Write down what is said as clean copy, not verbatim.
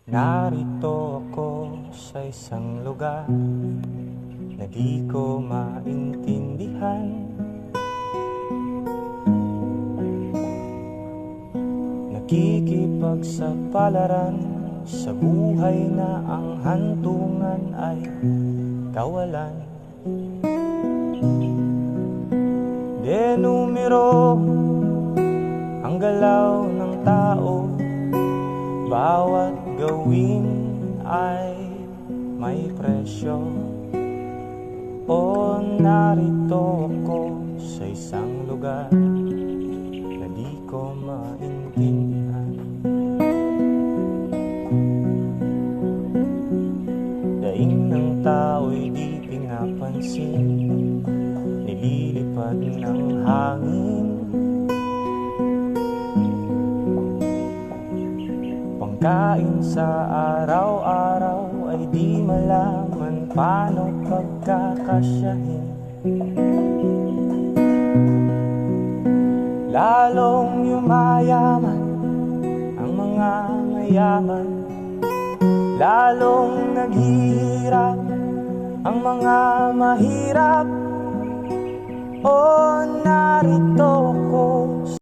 Narito ako sa isang lugar na di ko maintindihan. Nakikipagsapalaran sa buhay na ang hantungan ay kawalan. Denumero ang galaw ng tao, bawat gawin ay may presyo. O narito ako sa isang lugar na di ko maintindihan. Daing ng tao'y di pinapansin, nililipad ng hangin. Pangkain sa araw-araw ay di malaman paano pagkakasyahin. Lalong yumayaman ang mga mayaman, lalong naghihirap ang mga mahirap. O narito